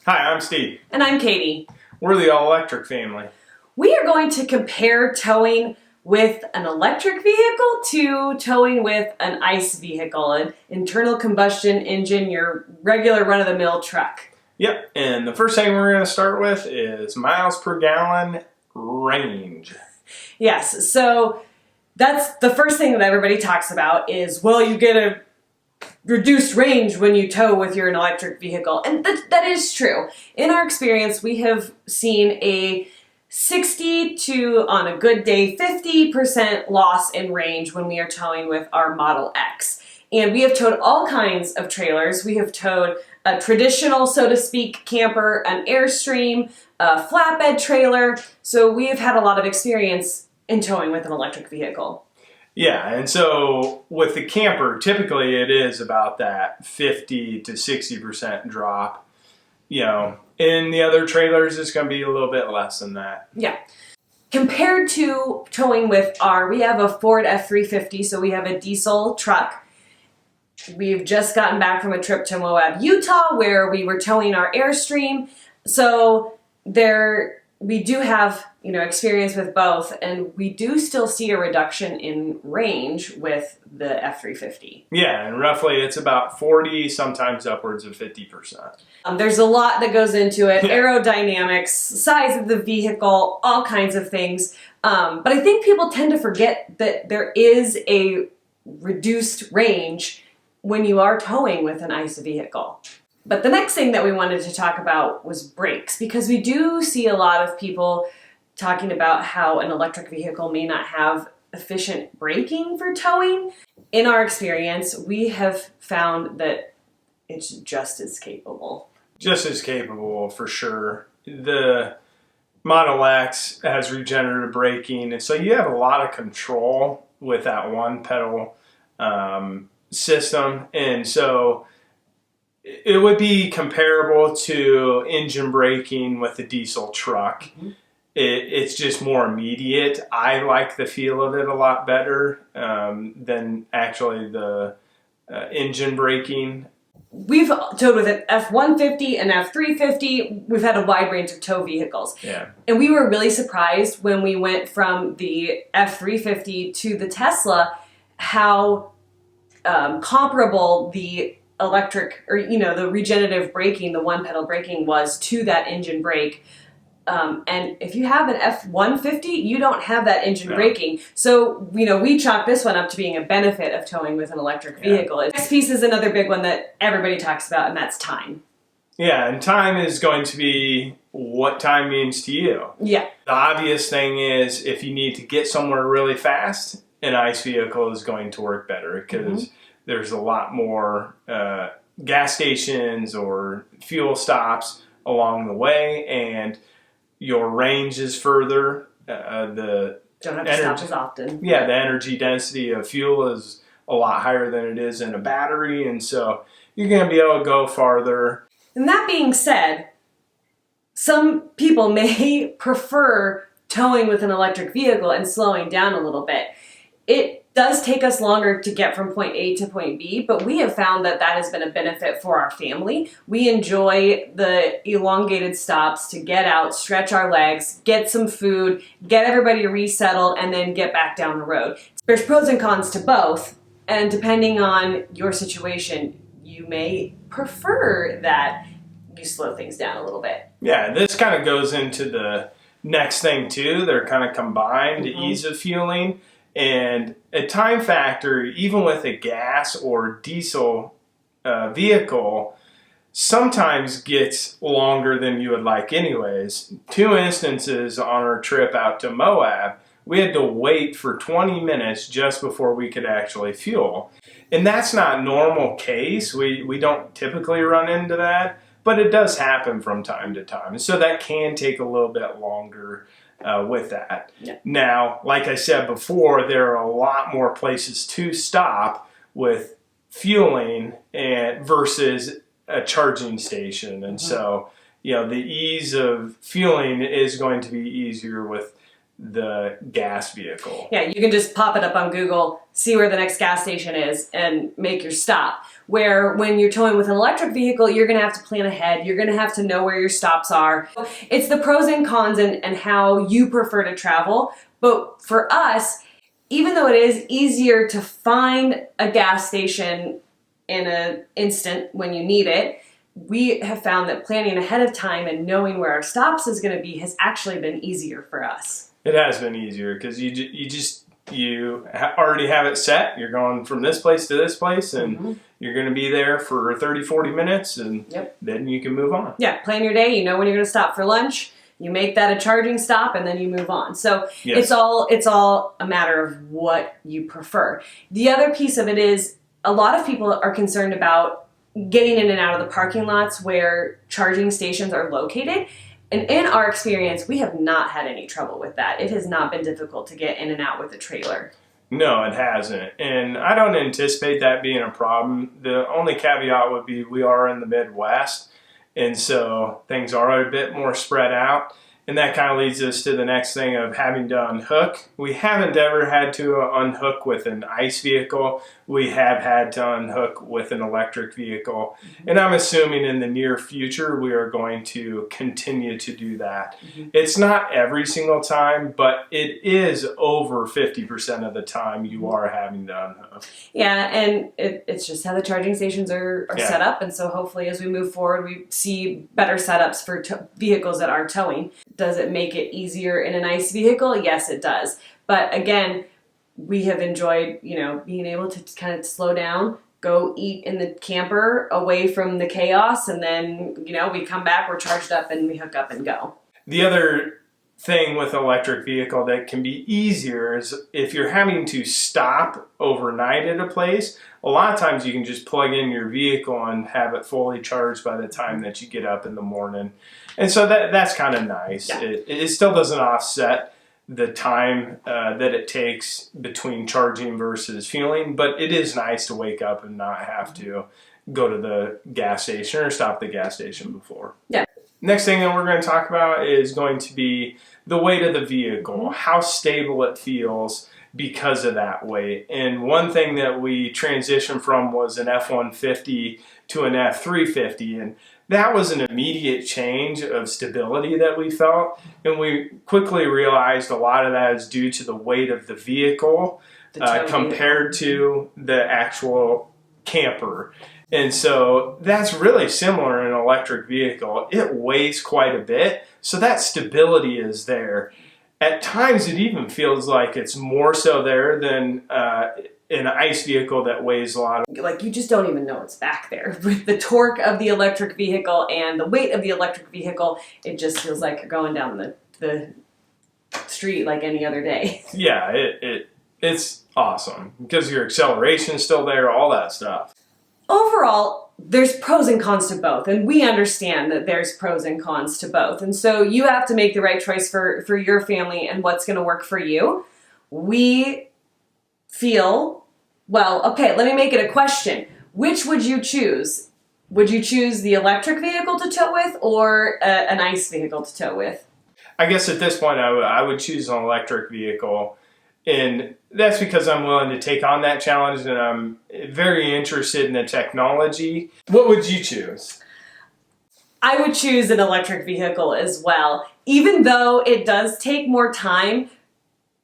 Hi, I'm Steve. And I'm Katie. We're the all-electric family. We are going to compare towing with an electric vehicle to towing with an ICE vehicle, an internal combustion engine, your regular run-of-the-mill truck. Yep, and the first thing we're going to start with is miles per gallon range. Yes, so that's the first thing that everybody talks about is, well, you get a reduced range when you tow with your electric vehicle. And that is true. In our experience, we have seen a 60 to, on a good day, 50% loss in range when we are towing with our Model X. And we have towed all kinds of trailers. We have towed a traditional, so to speak, camper, an Airstream, a flatbed trailer. So we have had a lot of experience in towing with an electric vehicle. Yeah, and so with the camper, typically it is about that 50 to 60% drop. You know, in the other trailers, it's going to be a little bit less than that. Yeah. Compared to towing with we have a Ford F-350, so we have a diesel truck. We've just gotten back from a trip to Moab, Utah, where we were towing our Airstream. So we do have, experience with both, and we do still see a reduction in range with the F-350. Yeah, and roughly it's about 40, sometimes upwards of 50%. There's a lot that goes into it, aerodynamics, size of the vehicle, all kinds of things. But I think people tend to forget that there is a reduced range when you are towing with an ICE vehicle. But the next thing that we wanted to talk about was brakes, because we do see a lot of people talking about how an electric vehicle may not have efficient braking for towing. In our experience, we have found that it's just as capable. Just as capable, for sure. The Model X has regenerative braking, and so you have a lot of control with that one pedal system, and so it would be comparable to engine braking with a diesel truck. Mm-hmm. It's just more immediate. I like the feel of it a lot better than actually the engine braking. We've towed with an F-150 and F-350. We've had a wide range of tow vehicles. Yeah. And we were really surprised when we went from the F-350 to the Tesla, how comparable the electric, or the regenerative braking, the one pedal braking was to that engine brake. And if you have an F-150, you don't have that engine braking. So, we chalk this one up to being a benefit of towing with an electric vehicle. The next piece is another big one that everybody talks about, and that's time. Yeah, and time is going to be what time means to you. Yeah. The obvious thing is if you need to get somewhere really fast, an ICE vehicle is going to work better because there's a lot more gas stations or fuel stops along the way, and your range is further. Don't have to stop as often. Yeah, the energy density of fuel is a lot higher than it is in a battery, and so you're going to be able to go farther. And that being said, some people may prefer towing with an electric vehicle and slowing down a little bit. It does take us longer to get from point A to point B, but we have found that has been a benefit for our family. We enjoy the elongated stops to get out, stretch our legs, get some food, get everybody resettled, and then get back down the road. There's pros and cons to both, and depending on your situation, you may prefer that you slow things down a little bit. Yeah, this kind of goes into the next thing too. They're kind of combined, the ease of fueling. And a time factor, even with a gas or diesel vehicle, sometimes gets longer than you would like anyways. 2 instances on our trip out to Moab, we had to wait for 20 minutes just before we could actually fuel. And that's not normal case. We don't typically run into that, but it does happen from time to time. So that can take a little bit longer with that. Yeah. Now, like I said before, there are a lot more places to stop with fueling versus a charging station. And so, the ease of fueling is going to be easier with the gas vehicle. Yeah, you can just pop it up on Google, see where the next gas station is, and make your stop. where when you're towing with an electric vehicle, you're going to have to plan ahead. You're going to have to know where your stops are. It's the pros and cons and how you prefer to travel. But for us, even though it is easier to find a gas station in an instant when you need it, we have found that planning ahead of time and knowing where our stops is going to be has actually been easier for us. It has been easier because you already have it set. You're going from this place to this place, and you're going to be there for 30, 40 minutes, and then you can move on. Yeah, plan your day. You know when you're going to stop for lunch. You make that a charging stop, and then you move on. So it's all a matter of what you prefer. The other piece of it is a lot of people are concerned about getting in and out of the parking lots where charging stations are located. And in our experience, we have not had any trouble with that. It has not been difficult to get in and out with a trailer. No, it hasn't. And I don't anticipate that being a problem. The only caveat would be we are in the Midwest, and so things are a bit more spread out. And that kind of leads us to the next thing of having to unhook. We haven't ever had to unhook with an ICE vehicle. We have had to unhook with an electric vehicle. And I'm assuming in the near future we are going to continue to do that. It's not every single time, but it is over 50% of the time you are having to unhook. Yeah, and it's just how the charging stations are set up. And so hopefully as we move forward, we see better setups for vehicles that are towing. Does it make it easier in an ICE vehicle? Yes, it does. But again, we have enjoyed, being able to kind of slow down, go eat in the camper away from the chaos, and then, we come back, we're charged up, and we hook up and go. The other thing with an electric vehicle that can be easier is if you're having to stop overnight at a place, a lot of times you can just plug in your vehicle and have it fully charged by the time that you get up in the morning. And so that's kind of nice. Yeah. It still doesn't offset the time that it takes between charging versus fueling, but it is nice to wake up and not have to go to the gas station or stop at the gas station before. Yeah. Next thing that we're going to talk about is going to be the weight of the vehicle, how stable it feels because of that weight. And one thing that we transitioned from was an F-150 to an F-350, and that was an immediate change of stability that we felt, and we quickly realized a lot of that is due to the weight of the vehicle compared to the actual camper. And so that's really similar in an electric vehicle. It weighs quite a bit, so that stability is there. At times it even feels like it's more so there than an ICE vehicle that weighs a lot. Like you just don't even know it's back there. With the torque of the electric vehicle and the weight of the electric vehicle, it just feels like you're going down the street like any other day. Yeah, it's awesome because your acceleration is still there, all that stuff. Overall, there's pros and cons to both, and we understand that there's pros and cons to both. And so you have to make the right choice for your family and what's going to work for you. We feel, let me make it a question. Which would you choose? Would you choose the electric vehicle to tow with or an ICE vehicle to tow with? I guess at this point I would choose an electric vehicle. And that's because I'm willing to take on that challenge and I'm very interested in the technology. What would you choose? I would choose an electric vehicle as well. Even though it does take more time,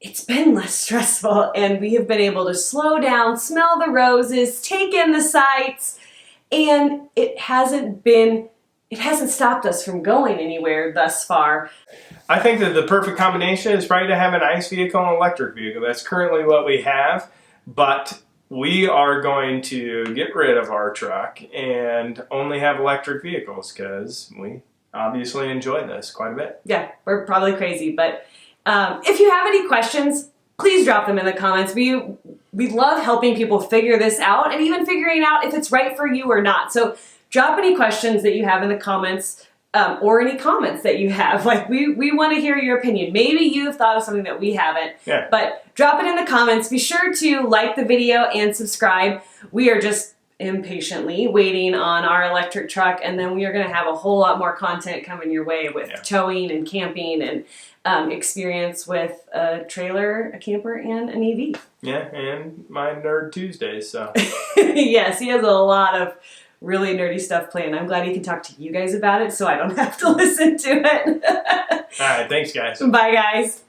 it's been less stressful and we have been able to slow down, smell the roses, take in the sights, and it hasn't stopped us from going anywhere thus far. I think that the perfect combination is probably to have an ICE vehicle and an electric vehicle. That's currently what we have, but we are going to get rid of our truck and only have electric vehicles because we obviously enjoy this quite a bit. Yeah, we're probably crazy, but if you have any questions, please drop them in the comments. We love helping people figure this out and even figuring out if it's right for you or not. So drop any questions that you have in the comments. Or any comments that you have. Like, we want to hear your opinion. Maybe you've thought of something that we haven't. Yeah. But drop it in the comments. Be sure to like the video and subscribe. We are just impatiently waiting on our electric truck, and then we are going to have a whole lot more content coming your way with towing and camping and experience with a trailer, a camper, and an EV. Yeah, and my Nerd Tuesdays. So yes, he has a lot of really nerdy stuff planned. I'm glad he can talk to you guys about it, so I don't have to listen to it. all right, thanks, guys. Bye, guys.